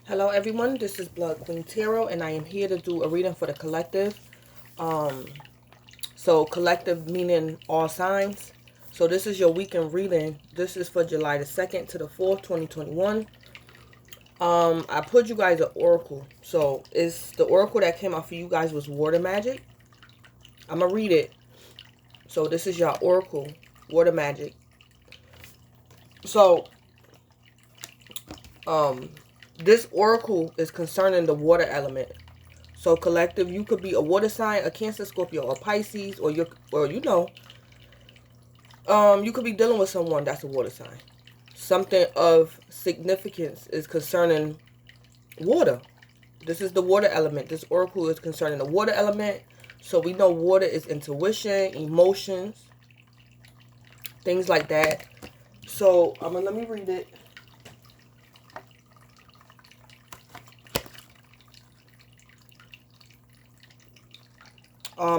Hello everyone, this is Blood Queen Tarot and I am here to do a reading for the collective. So collective meaning all signs. So this is your weekend reading. This is for July the 2nd to the 4th, 2021. I put you guys an oracle. So it's the oracle that came out for you guys was water magic. I'm gonna read it. So this is your oracle, water magic. So this oracle is concerning the water element. So collective, you could be a water sign, a Cancer, Scorpio, or Pisces, or you could be dealing with someone that's a water sign. Something of significance is concerning water. This is the water element. This oracle is concerning the water element. So we know water is intuition, emotions, things like that. So let me read it.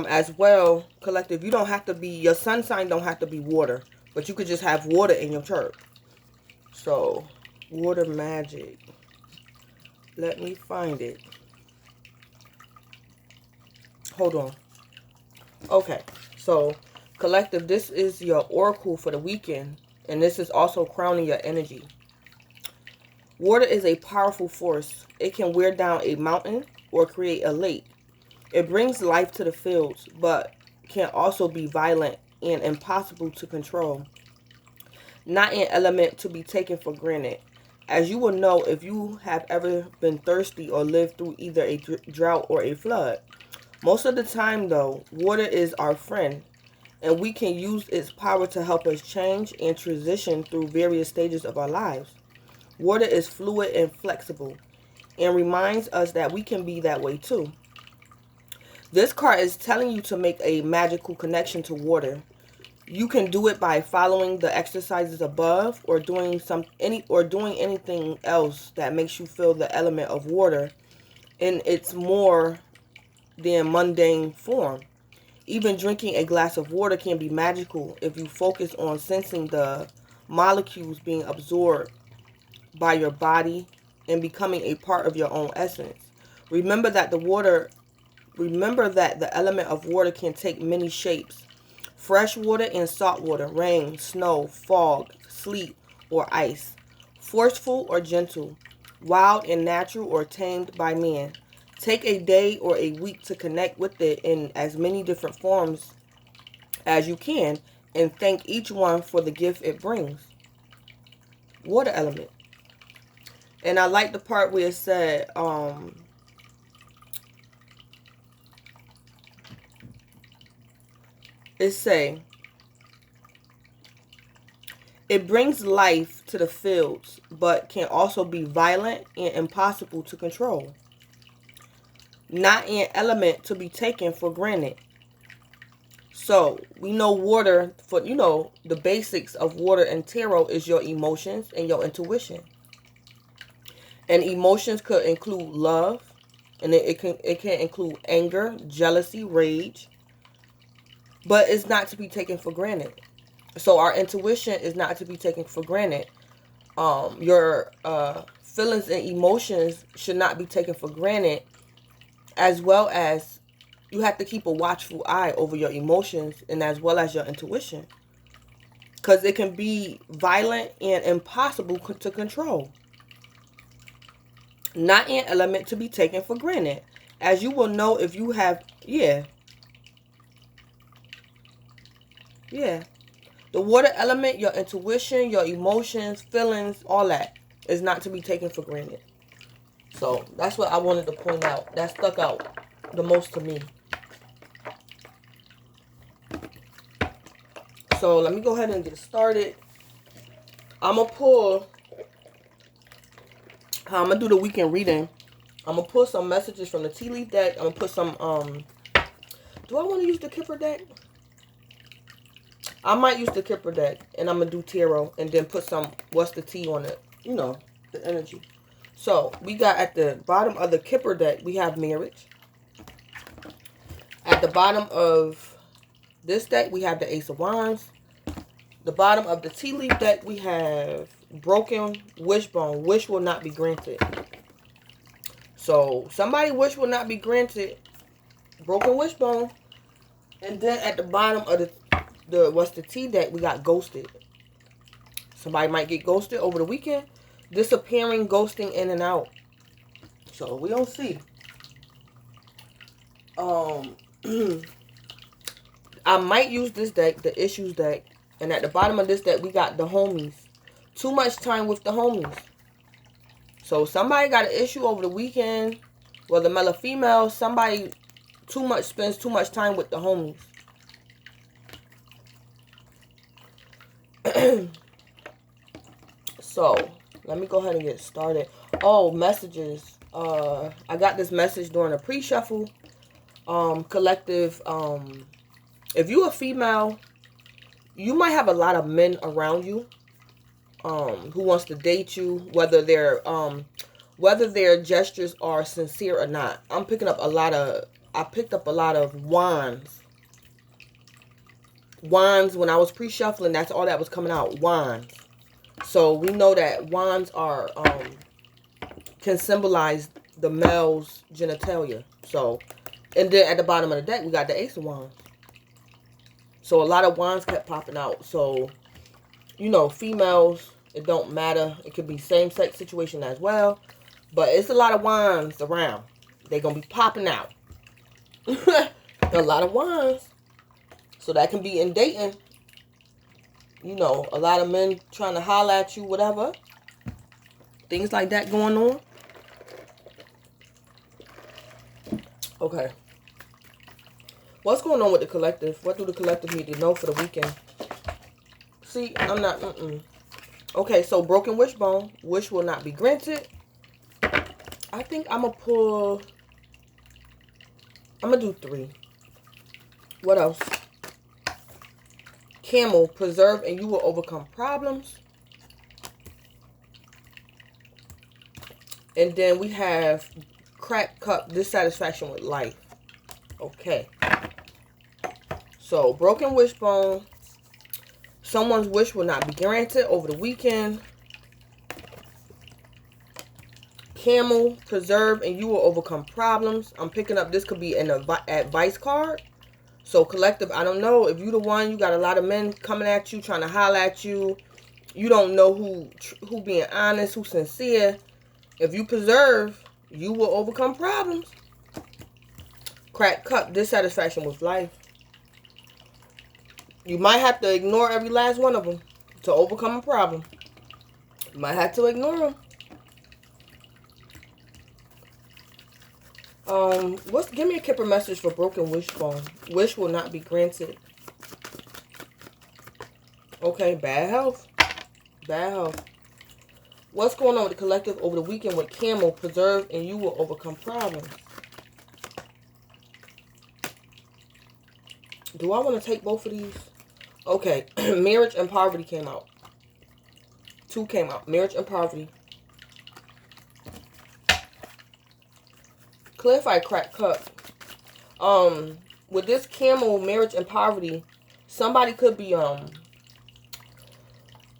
As well, collective, you don't have to be, your sun sign don't have to be water, but you could just have water in your chart. So, water magic. Let me find it. Hold on. Okay, so collective, this is your oracle for the weekend, and this is also crowning your energy. Water is a powerful force. It can wear down a mountain or create a lake. It brings life to the fields, but can also be violent and impossible to control. Not an element to be taken for granted. As you will know if you have ever been thirsty or lived through either a drought or a flood. Most of the time, though, water is our friend, and we can use its power to help us change and transition through various stages of our lives. Water is fluid and flexible, and reminds us that we can be that way too. This card is telling you to make a magical connection to water. You can do it by following the exercises above or doing anything else that makes you feel the element of water in its more than mundane form. Even drinking a glass of water can be magical if you focus on sensing the molecules being absorbed by your body and becoming a part of your own essence. Remember that the element of water can take many shapes. Fresh water and salt water, rain, snow, fog, sleet, or ice. Forceful or gentle, wild and natural or tamed by man. Take a day or a week to connect with it in as many different forms as you can and thank each one for the gift it brings. Water element. And I like the part where it said, it brings life to the fields, but can also be violent and impossible to control. Not an element to be taken for granted. So, we know water, for the basics of water and tarot is your emotions and your intuition. And emotions could include love, and it can include anger, jealousy, rage, but it's not to be taken for granted. So our intuition is not to be taken for granted. Your feelings and emotions should not be taken for granted, as well as you have to keep a watchful eye over your emotions and as well as your intuition, because it can be violent and impossible to control. Not an element to be taken for granted. As you will know if you have, yeah. The water element, your intuition, your emotions, feelings, all that is not to be taken for granted. So that's what I wanted to point out. That stuck out the most to me. So let me go ahead and get started. I'm going to do the weekend reading. I'm going to pull some messages from the tea leaf deck. I'm going to put some, do I want to use the Kipper deck? I might use the Kipper deck, and I'm going to do tarot, and then put some, what's the tea on it, the energy. So, we got at the bottom of the Kipper deck, we have marriage. At the bottom of this deck, we have the Ace of Wands. The bottom of the tea leaf deck, we have broken wishbone. Wish will not be granted. So somebody wish will not be granted. Broken wishbone. And then at the bottom of the what's the T deck, we got ghosted. Somebody might get ghosted over the weekend. Disappearing, ghosting in and out. So we don't see. I might use this deck, the issues deck. And at the bottom of this deck, we got the homies. Too much time with the homies. So somebody got an issue over the weekend, whether male or female. Somebody spends too much time with the homies. So let me go ahead and get started. Oh, messages. I got this message during a pre-shuffle. Collective. If you a female, you might have a lot of men around you. Who wants to date you, whether their gestures are sincere or not. I picked up a lot of wands. Wands, when I was pre-shuffling, that's all that was coming out, wands. So we know that wands are can symbolize the male's genitalia. So, and then at the bottom of the deck, we got the Ace of Wands. So a lot of wands kept popping out. So, you know, females, it don't matter. It could be same-sex situation as well. But it's a lot of wands around. They're going to be popping out. A lot of wands. So that can be in dating. You know, a lot of men trying to holler at you, whatever. Things like that going on. Okay. What's going on with the collective? What do the collective need to know for the weekend? See, I'm not, Okay, so broken wishbone. Wish will not be granted. I think I'm going to do 3. What else? Camel, preserve and you will overcome problems. And then we have cracked cup, dissatisfaction with life. Okay. So, broken wishbone. Someone's wish will not be granted over the weekend. Camel, preserve, and you will overcome problems. I'm picking up, this could be an advice card. So, collective, I don't know. If you the one, you got a lot of men coming at you, trying to holler at you. You don't know who being honest, who sincere. If you preserve, you will overcome problems. Cracked cup, dissatisfaction with life. You might have to ignore every last one of them to overcome a problem. You might have to ignore them. Give me a Kipper message for broken wishbone. Wish will not be granted. Okay, bad health. Bad health. What's going on with the collective over the weekend with camel, preserve, and you will overcome problems? Do I want to take both of these? Okay, marriage and poverty came out. 2 came out. Marriage and poverty. Clarify cracked cup. With this camel, marriage and poverty, somebody could be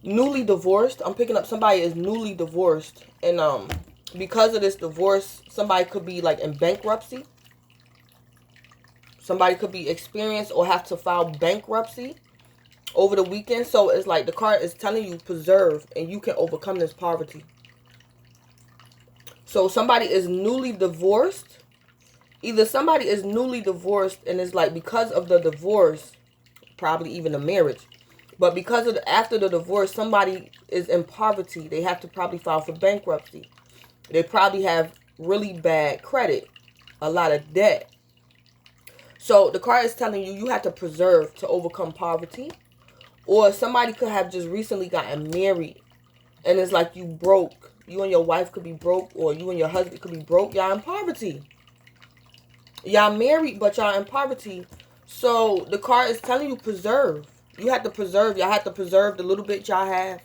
newly divorced. I'm picking up somebody is newly divorced, and because of this divorce, somebody could be like in bankruptcy. Somebody could be experienced or have to file bankruptcy over the weekend. So it's like the card is telling you preserve and you can overcome this poverty. So somebody is newly divorced. Either somebody is newly divorced and it's like because of the divorce, probably even a marriage. But because of after the divorce, somebody is in poverty. They have to probably file for bankruptcy. They probably have really bad credit, a lot of debt. So the card is telling you have to preserve to overcome poverty. Or somebody could have just recently gotten married and it's like you broke. You and your wife could be broke, or you and your husband could be broke. Y'all in poverty. Y'all married, but y'all in poverty. So the card is telling you preserve. You have to preserve. Y'all have to preserve the little bit y'all have.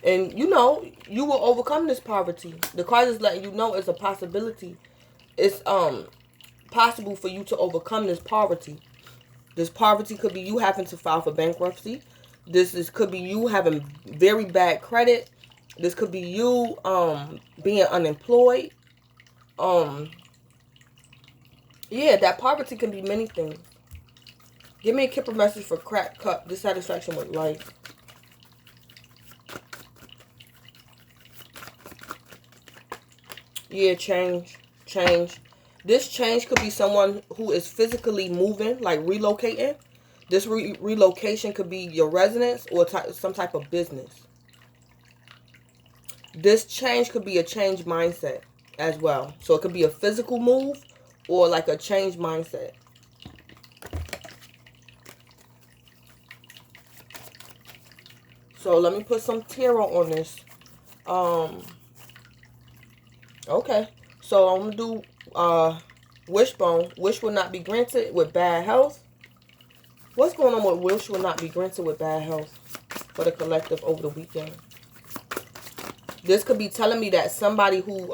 And you know, you will overcome this poverty. The card is letting you know it's a possibility. It's possible for you to overcome this poverty. This poverty could be you having to file for bankruptcy. Could be you having very bad credit. This could be you being unemployed. Yeah, that poverty can be many things. Give me a Kipper message for crack cup, dissatisfaction with life. Yeah, change. Change. This change could be someone who is physically moving, like relocating. This relocation could be your residence or some type of business. This change could be a change mindset as well. So it could be a physical move or like a change mindset. So let me put some tarot on this. Okay. So I'm gonna do wishbone. Wish will not be granted with bad health. What's going on with wish will not be granted with bad health for the collective over the weekend? This could be telling me that somebody who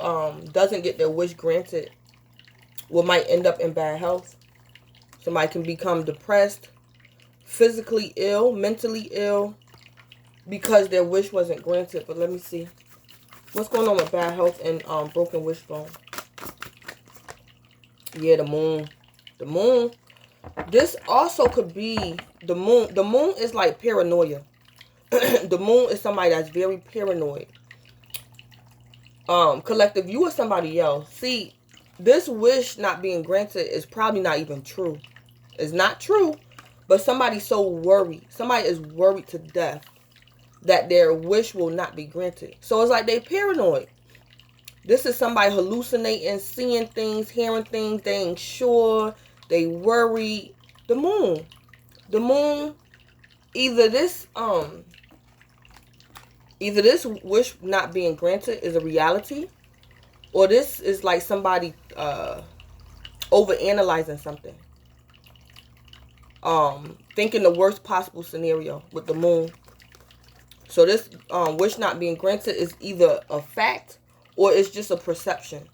doesn't get their wish granted might end up in bad health. Somebody can become depressed, physically ill, mentally ill, because their wish wasn't granted. But let me see. What's going on with bad health and broken wishbone? Yeah, the moon. The moon. This also could be the moon. The moon is like paranoia. The moon is somebody that's very paranoid. Collective, you or somebody else. See, this wish not being granted is probably not even true. It's not true, but somebody's so worried. Somebody is worried to death that their wish will not be granted. So it's like they paranoid. This is somebody hallucinating, seeing things, hearing things. They ain't sure. They worry. The moon. The moon. Either this wish not being granted is a reality, or this is like somebody overanalyzing something. Thinking the worst possible scenario with the moon. So this wish not being granted is either a fact or it's just a perception.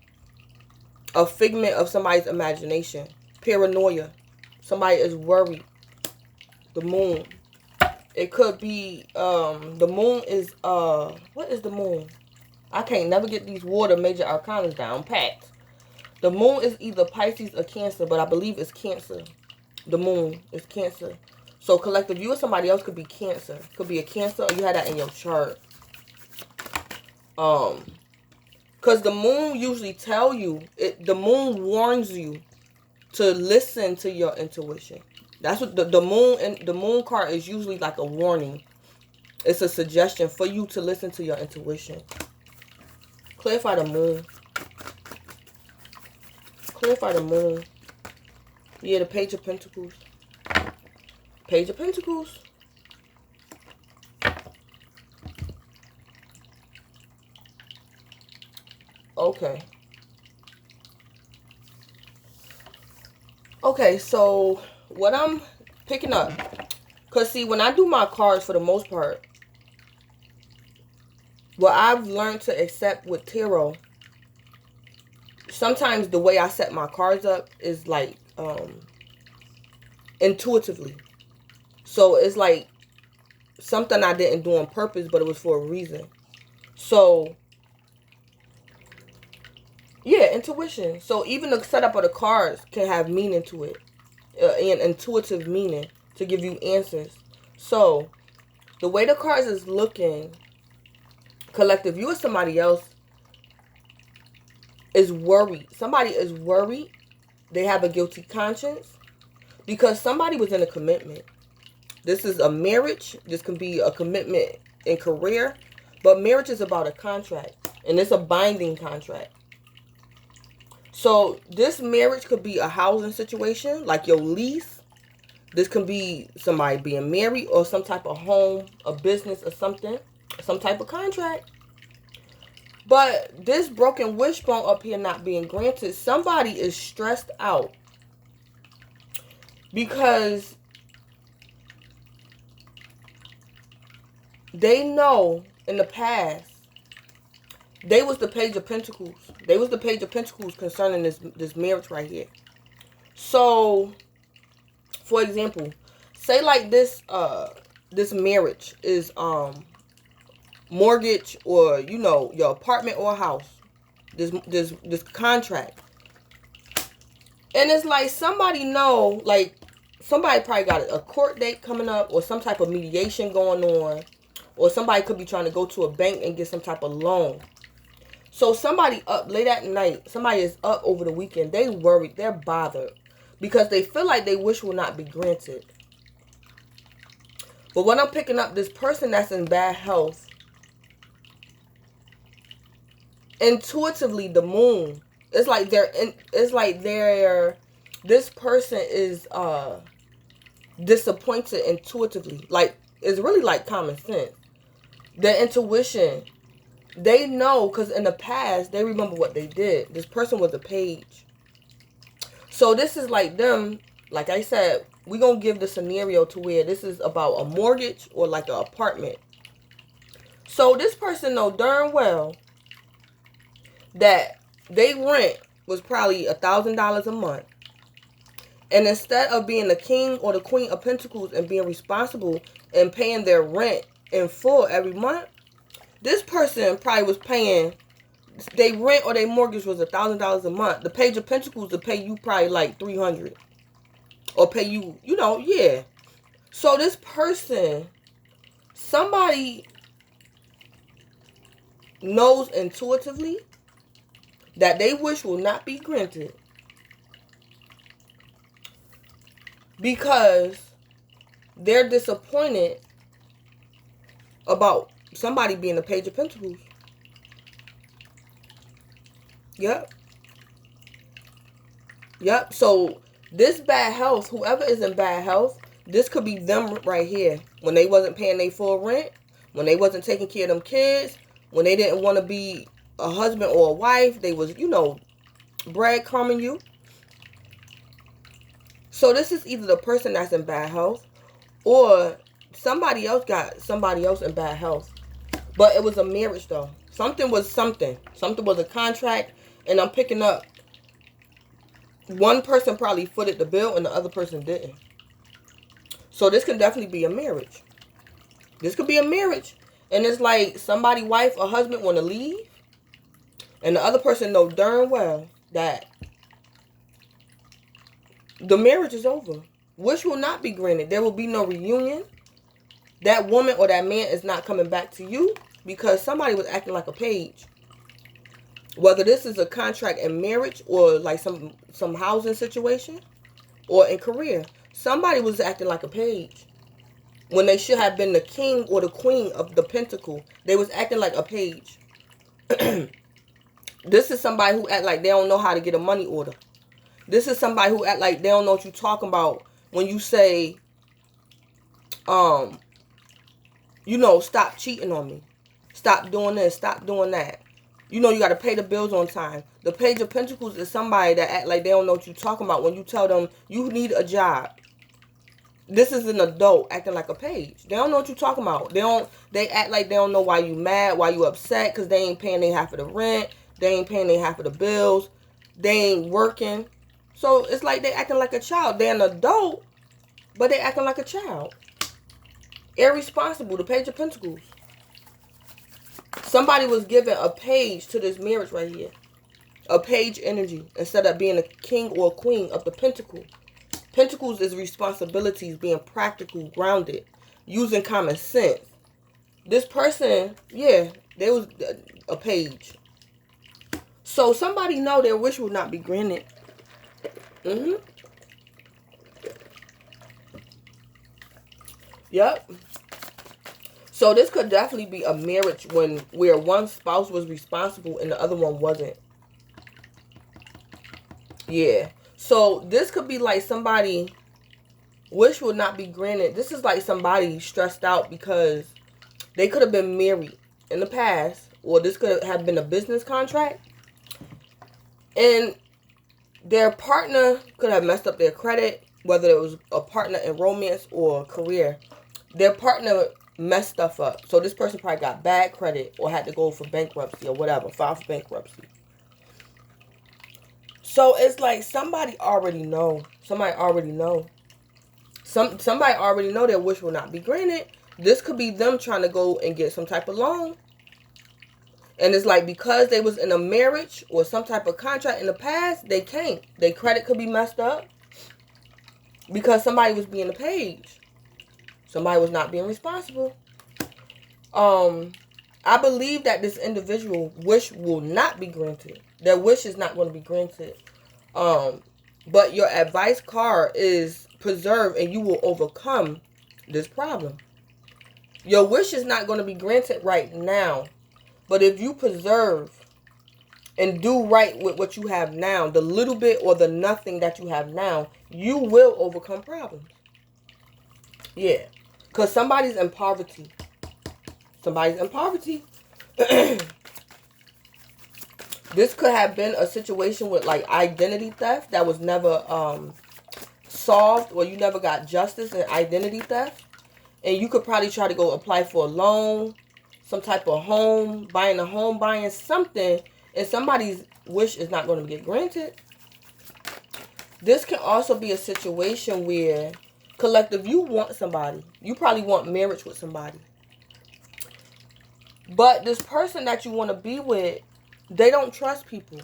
A figment of somebody's imagination. Paranoia. Somebody is worried. The moon. It could be, the moon is, what is the moon? I can't never get these water major arcanas down packed. The moon is either Pisces or Cancer, but I believe it's Cancer. The moon is Cancer. So collective, you or somebody else could be Cancer. Could be a Cancer or you had that in your chart. Because the moon usually tell you, the moon warns you to listen to your intuition. That's what the moon and the moon card is usually like a warning. It's a suggestion for you to listen to your intuition. Clarify the moon. Clarify the moon. Yeah, the Page of Pentacles. Page of Pentacles. Okay. Okay, so what I'm picking up, because see, when I do my cards, for the most part, what I've learned to accept with tarot, sometimes the way I set my cards up is like intuitively. So it's like something I didn't do on purpose, but it was for a reason. So yeah, intuition. So even the setup of the cards can have meaning to it. An intuitive meaning to give you answers. So the way the cards is looking, collective, you or somebody else is worried. Somebody is worried. They have a guilty conscience because somebody was in a commitment. This is a marriage. This can be a commitment in career, but marriage is about a contract, and it's a binding contract. So this marriage could be a housing situation, like your lease. This can be somebody being married or some type of home, a business or something, some type of contract. But this broken wishbone up here not being granted, somebody is stressed out because they know in the past they was the Page of Pentacles. They was the Page of Pentacles concerning this marriage right here. So, for example, say like this marriage is mortgage or your apartment or house. this contract. And it's like somebody know, like somebody probably got a court date coming up or some type of mediation going on, or somebody could be trying to go to a bank and get some type of loan. So somebody up late at night, somebody is up over the weekend, they worried, they're bothered because they feel like their wish will not be granted. But when I'm picking up, this person that's in bad health, intuitively the moon, it's like this person is disappointed intuitively. Like, it's really like common sense. Their intuition, they know, because in the past, they remember what they did. This person was a page. So this is like them, like I said, we're going to give the scenario to where this is about a mortgage or like an apartment. So this person know darn well that they rent was probably $1,000 a month. And instead of being the king or the queen of pentacles and being responsible and paying their rent in full every month, this person probably was paying, they rent or their mortgage was $1,000 a month. The page of pentacles to pay you probably like $300, or pay you, yeah. So this person, somebody knows intuitively that they wish will not be granted because they're disappointed about somebody being a page of pentacles. Yep. So this bad health, whoever is in bad health, this could be them right here. When they wasn't paying their full rent, when they wasn't taking care of them kids, when they didn't want to be a husband or a wife, they was, breadcrumbing you. So this is either the person that's in bad health or somebody else got somebody else in bad health. But it was a marriage though. Something was something. Something was a contract. And I'm picking up, one person probably footed the bill and the other person didn't. So this can definitely be a marriage. This could be a marriage. And it's like somebody, wife or husband, want to leave. And the other person know darn well that the marriage is over. Wish will not be granted. There will be no reunion. That woman or that man is not coming back to you because somebody was acting like a page. Whether this is a contract in marriage or like some housing situation or in career, somebody was acting like a page when they should have been the king or the queen of the pentacle. They was acting like a page. This is somebody who act like they don't know how to get a money order. This is somebody who act like they don't know what you're talking about when you say, stop cheating on me. Stop doing this. Stop doing that. You got to pay the bills on time. The page of pentacles is somebody that act like they don't know what you're talking about when you tell them you need a job. This is an adult acting like a page. They don't know what you're talking about. They act like they don't know why you mad, why you upset, because they ain't paying their half of the rent. They ain't paying their half of the bills. They ain't working. So it's like they acting like a child. They're an adult, but they acting like a child. Irresponsible, the page of pentacles. Somebody was given a page to this marriage right here. A page energy instead of being a king or a queen of the pentacle. Pentacles is responsibilities, being practical, grounded, using common sense. This person, yeah, they was a page. So somebody know their wish will not be granted. Yep. So this could definitely be a marriage where one spouse was responsible and the other one wasn't. Yeah. So this could be like somebody wish will not be granted. This is like somebody stressed out because they could have been married in the past, or this could have been a business contract. And their partner could have messed up their credit, whether it was a partner in romance or career. Their partner messed stuff up. So this person probably got bad credit or had to go for bankruptcy or whatever, file for bankruptcy. So it's like somebody already know. Somebody already know. Somebody already know their wish will not be granted. This could be them trying to go and get some type of loan. And it's like because they was in a marriage or some type of contract in the past, they can't. Their credit could be messed up because somebody was being a page. Somebody was not being responsible. I believe that this individual wish will not be granted. Their wish is not going to be granted. But your advice card is preserve and you will overcome this problem. Your wish is not going to be granted right now. But if you preserve and do right with what you have now, the little bit or the nothing that you have now, you will overcome problems. Yeah. Because somebody's in poverty. Somebody's in poverty. This could have been a situation with like identity theft that was never solved, or you never got justice in identity theft. And you could probably try to go apply for a loan, some type of home, buying something, and somebody's wish is not going to get granted. This can also be a situation where, collective, you want somebody. You probably want marriage with somebody. But this person that you want to be with, they don't trust people.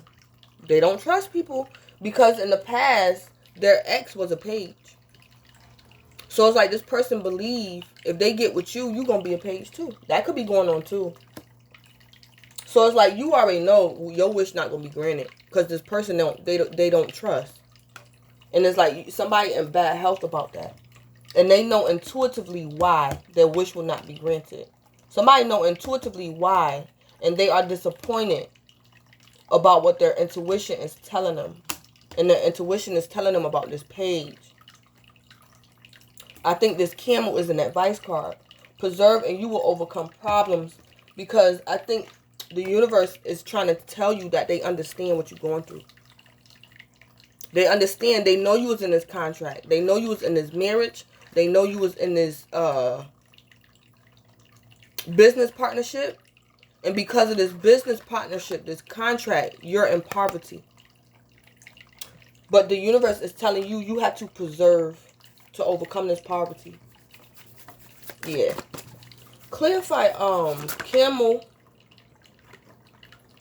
They don't trust people because in the past, their ex was a page. So it's like this person believe if they get with you, you're going to be a page too. That could be going on too. So it's like you already know your wish not going to be granted because this person they don't trust. And it's like somebody in bad health about that. And they know intuitively why their wish will not be granted. Somebody know intuitively why, and they are disappointed about what their intuition is telling them. And their intuition is telling them about this page. I think this camel is an advice card. Preserve and you will overcome problems, because I think the universe is trying to tell you that they understand what you're going through. They understand. They know you was in this contract. They know you was in this marriage. They know you was in this business partnership. And because of this business partnership, this contract, you're in poverty. But the universe is telling you, you have to preserve to overcome this poverty. Yeah. Clarify, camel.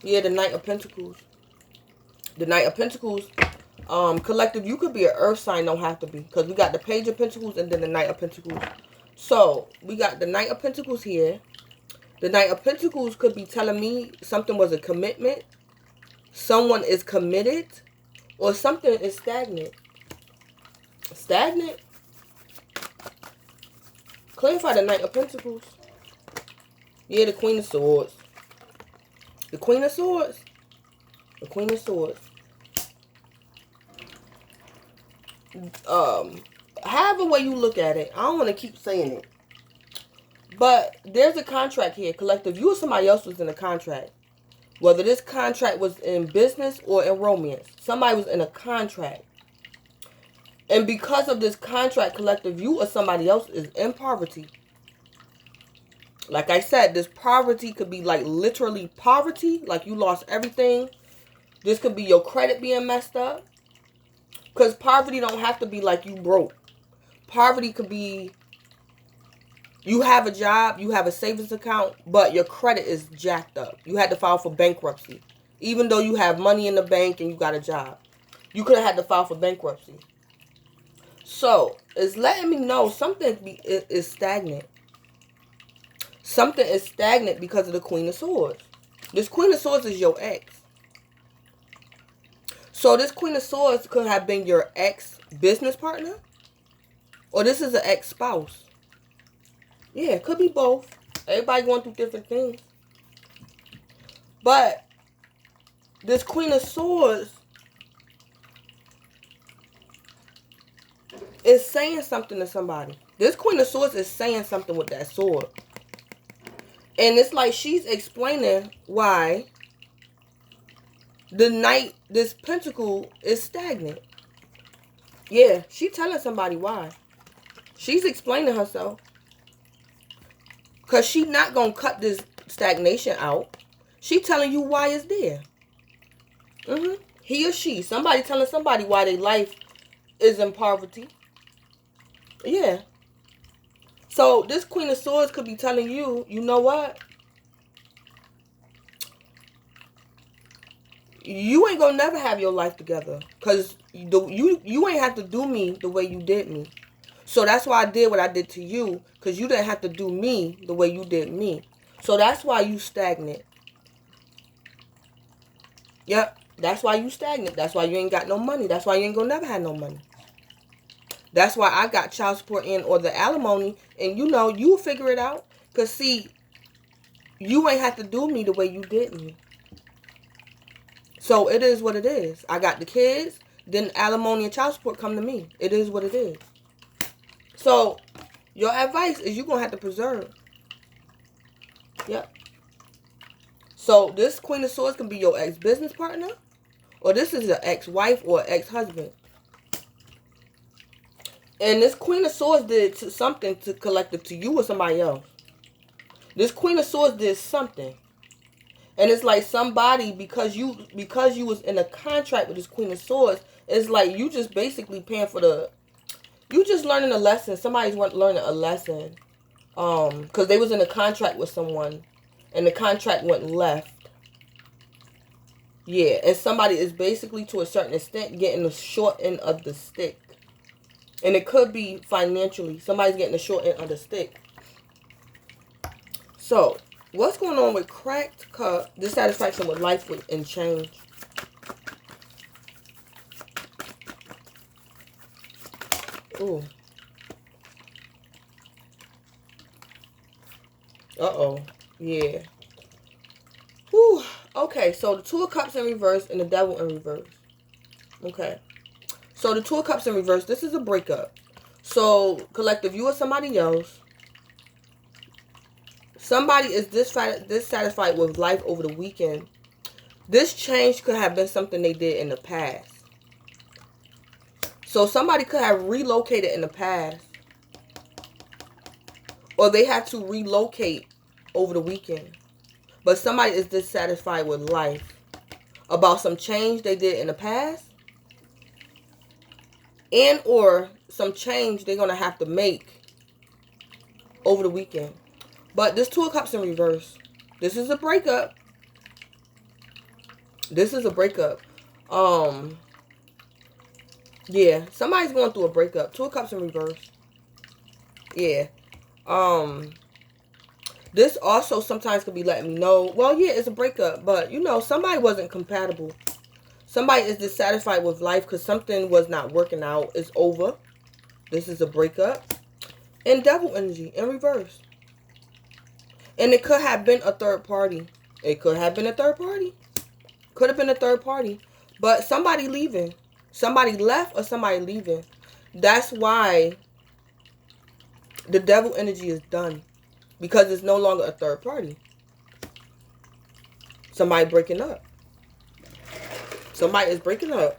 Yeah, the Knight of Pentacles. The Knight of Pentacles. Collective, you could be an earth sign, don't have to be. Because we got the Page of Pentacles and then the Knight of Pentacles. So, we got the Knight of Pentacles here. The Knight of Pentacles could be telling me something was a commitment. Someone is committed. Or something is stagnant. Stagnant? Clarify the Knight of Pentacles. Yeah, the Queen of Swords. The Queen of Swords. The Queen of Swords. However way you look at it, I don't want to keep saying it. But there's a contract here, collective. You or somebody else was in a contract. Whether this contract was in business or in romance. Somebody was in a contract. And because of this contract, collective, you or somebody else is in poverty. Like I said, this poverty could be like literally poverty. Like you lost everything. This could be your credit being messed up. Because poverty don't have to be like you broke. Poverty could be you have a job, you have a savings account, but your credit is jacked up. You had to file for bankruptcy. Even though you have money in the bank and you got a job. You could have had to file for bankruptcy. So, it's letting me know something is stagnant. Something is stagnant because of the Queen of Swords. This Queen of Swords is your ex. So, this Queen of Swords could have been your ex-business partner. Or this is an ex-spouse. Yeah, it could be both. Everybody going through different things. But this Queen of Swords is saying something to somebody. This Queen of Swords is saying something with that sword. And it's like she's explaining why the Knight, this Pentacle, is stagnant. Yeah, she's telling somebody why. She's explaining herself. Because she's not going to cut this stagnation out. She telling you why it's there. He or she. Somebody telling somebody why their life is in poverty. Yeah. So, this Queen of Swords could be telling you, you know what? you ain't gonna never have your life together. Because you ain't have to do me the way you did me. So that's why I did what I did to you. Because you didn't have to do me the way you did me. So that's why you stagnant. Yep. That's why you stagnant. That's why you ain't got no money. That's why you ain't gonna never have no money. That's why I got child support in or the alimony. And you know, you figure it out. Because see, you ain't have to do me the way you did me. So it is what it is. I got the kids. Then alimony and child support come to me. It is what it is. So your advice is you're going to have to preserve. Yep. So this Queen of Swords can be your ex-business partner. Or this is your ex-wife or ex-husband. And this Queen of Swords did something to collective to you or somebody else. This Queen of Swords did something. And it's like somebody, because you was in a contract with this Queen of Swords, it's like you just basically paying for you just learning a lesson. Somebody's learning a lesson. Because they was in a contract with someone. And the contract went left. Yeah. And somebody is basically, to a certain extent, getting the short end of the stick. And it could be financially. Somebody's getting the short end of the stick. So, what's going on with cracked cup, dissatisfaction with life and change? Ooh. Uh-oh. Yeah. Whew. Okay, so the Two of Cups in reverse and the Devil in reverse. Okay. So the Two of Cups in reverse, this is a breakup. So, collective, you or somebody else. Somebody is dissatisfied with life over the weekend. This change could have been something they did in the past. So somebody could have relocated in the past. Or they had to relocate over the weekend. But somebody is dissatisfied with life about some change they did in the past. And or some change they're going to have to make over the weekend. But this Two of Cups in reverse. This is a breakup. This is a breakup. Yeah. Somebody's going through a breakup. Two of Cups in reverse. Yeah. This also sometimes could be letting me know, well, yeah, it's a breakup. But, you know, somebody wasn't compatible. Somebody is dissatisfied with life because something was not working out. It's over. This is a breakup. And Devil energy in reverse. And it could have been a third party. It could have been a third party. Could have been a third party. But somebody leaving. Somebody left or somebody leaving. That's why the Devil energy is done. Because it's no longer a third party. Somebody breaking up. Somebody is breaking up.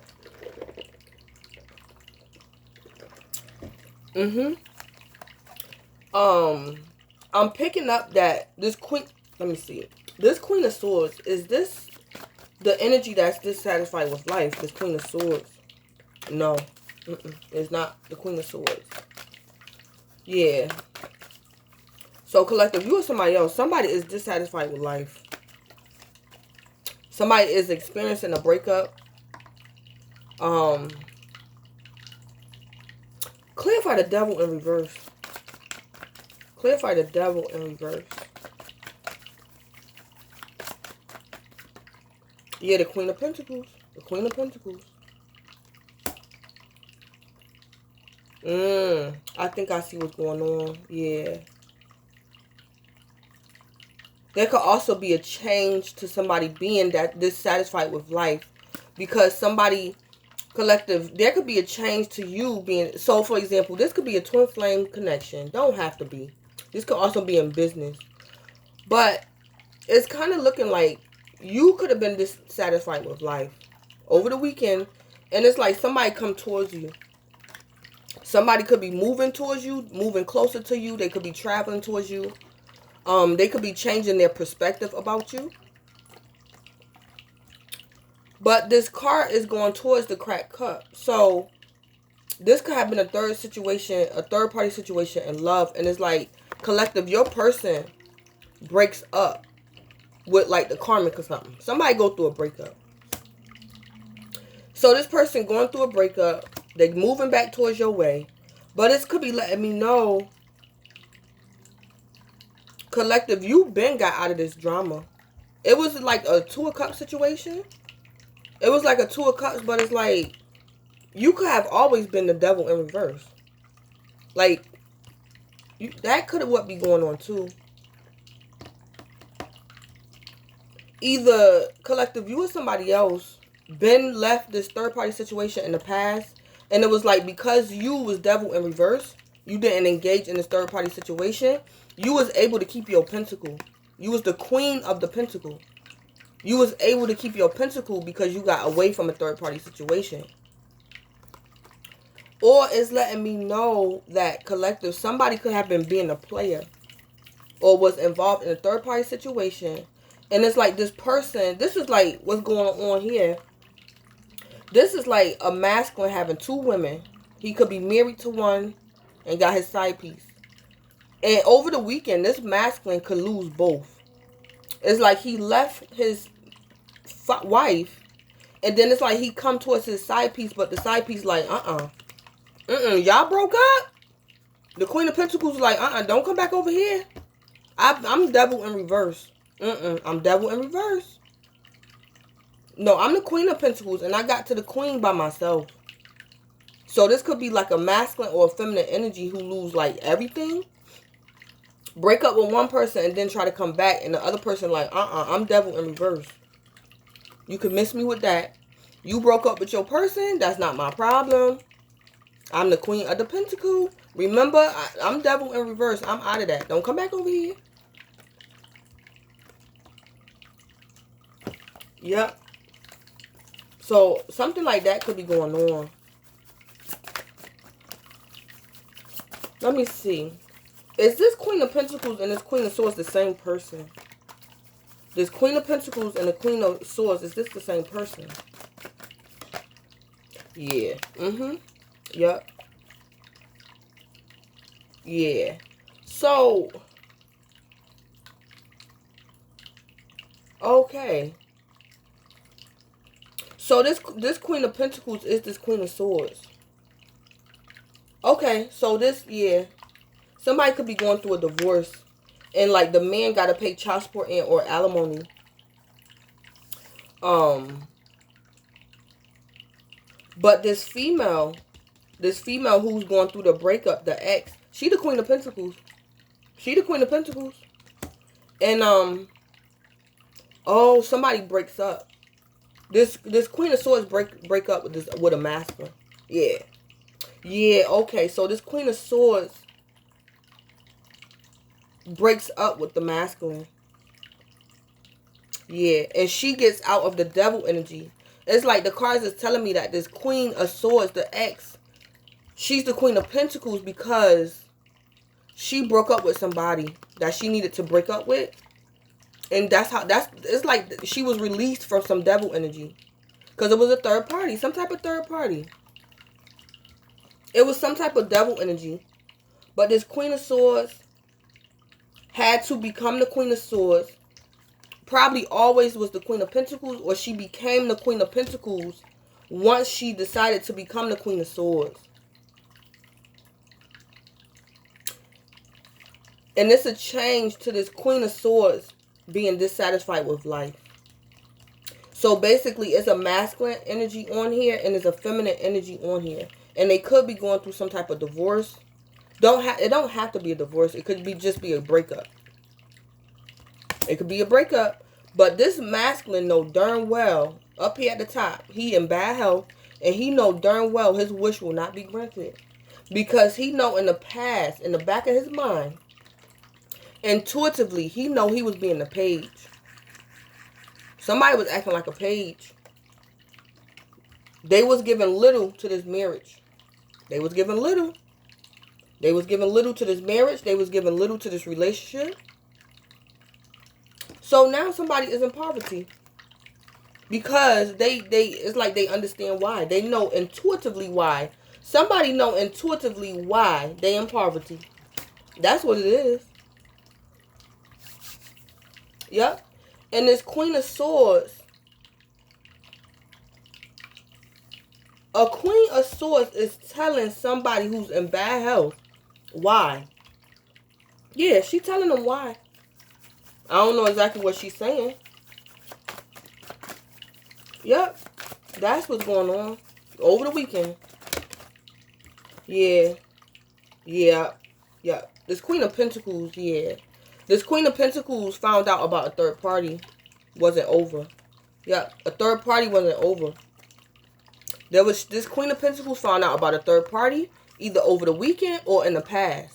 I'm picking up that this Queen, let me see it. This Queen of Swords, is this the energy that's dissatisfied with life? This Queen of Swords. No. It's not the Queen of Swords. Yeah. So, collective, you or somebody else, somebody is dissatisfied with life. Somebody is experiencing a breakup. Clarify the Devil in reverse. Clarify the Devil in reverse. Yeah, the Queen of Pentacles. The Queen of Pentacles. I think I see what's going on. Yeah. There could also be a change to somebody being that dissatisfied with life. Because somebody, collective, there could be a change to you being, so for example, this could be a twin flame connection. Don't have to be. This could also be in business. But it's kind of looking like you could have been dissatisfied with life over the weekend. And it's like somebody come towards you. Somebody could be moving towards you, moving closer to you. They could be traveling towards you. They could be changing their perspective about you. But this card is going towards the cracked cup. So this could have been a third situation, a third party situation in love. And it's like, collective, your person breaks up with like the karmic or something. Somebody go through a breakup. So this person going through a breakup. They're moving back towards your way. But this could be letting me know, collective, you been got out of this drama. It was like a Two of Cups situation. It was like a Two of Cups, but it's like you could have always been the devil in reverse. Like, that could have what be going on too. Either, collective, you or somebody else been left this third party situation in the past, and it was like because you was devil in reverse, you didn't engage in this third party situation, you was able to keep your pentacle. You was the queen of the pentacle. You was able to keep your pentacle because you got away from a third party situation. Or it's letting me know that, collective, somebody could have been being a player or was involved in a third party situation. And it's like this person, this is like what's going on here. This is like a masculine having two women. He could be married to one and got his side piece. And over the weekend, this masculine could lose both. It's like he left his wife, and then it's like he come towards his side piece, but the side piece like, y'all broke up? The Queen of Pentacles like, don't come back over here. I'm devil in reverse. I'm devil in reverse. No, I'm the Queen of Pentacles, and I got to the Queen by myself. So this could be like a masculine or a feminine energy who lose like everything. Break up with one person and then try to come back, and the other person like, I'm devil in reverse. You can miss me with that. You broke up with your person, that's not my problem. I'm the Queen of the Pentacle. Remember, I'm devil in reverse. I'm out of that. Don't come back over here. Yep. So, something like that could be going on. Let me see. Is this Queen of Pentacles and this Queen of Swords the same person? This Queen of Pentacles and the Queen of Swords, is this the same person? Yeah. Yep. Yeah. So, okay. So this Queen of Pentacles is this Queen of Swords. Okay, so this, yeah. Somebody could be going through a divorce, and like the man got to pay child support and or alimony. But this female who's going through the breakup, the ex, she the Queen of Pentacles. She the Queen of Pentacles. And oh, somebody breaks up. This Queen of Swords break up with a masculine. Yeah. Yeah, okay. So this Queen of Swords breaks up with the masculine. Yeah, and she gets out of the devil energy. It's like the cards is telling me that this Queen of Swords, the ex, she's the Queen of Pentacles because she broke up with somebody that she needed to break up with. And it's like she was released from some devil energy. Because it was a third party. Some type of third party. It was some type of devil energy. But this Queen of Swords had to become the Queen of Swords. Probably always was the Queen of Pentacles. Or she became the Queen of Pentacles once she decided to become the Queen of Swords. And it's a change to this Queen of Swords being dissatisfied with life. So basically, it's a masculine energy on here and it's a feminine energy on here. And they could be going through some type of divorce. It don't have to be a divorce. It could be just be a breakup. It could be a breakup. But this masculine know darn well, up here at the top, he in bad health. And he know darn well his wish will not be granted. Because he know in the past, in the back of his mind, intuitively, he know he was being a page. Somebody was acting like a page. They was giving little to this marriage. They was giving little. They was giving little to this marriage. They was giving little to this relationship. So now somebody is in poverty. Because it's like they understand why. They know intuitively why. Somebody know intuitively why they in poverty. That's what it is. Yep. And this Queen of Swords A Queen of Swords is telling somebody who's in bad health why. Yeah, she telling them why. I don't know exactly what she's saying. Yep, that's what's going on over the weekend. Yeah, yeah, yeah. This Queen of Pentacles, yeah. This Queen of Pentacles found out about a third party. Wasn't over. Yep, a third party wasn't over. This Queen of Pentacles found out about a third party either over the weekend or in the past.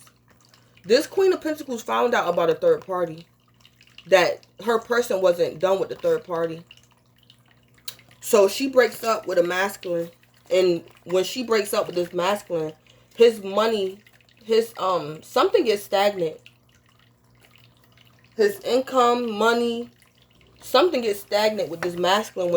This Queen of Pentacles found out about a third party. That her person wasn't done with the third party. So she breaks up with a masculine. And when she breaks up with this masculine, his money, something gets stagnant. His income, money, something gets stagnant with this masculine when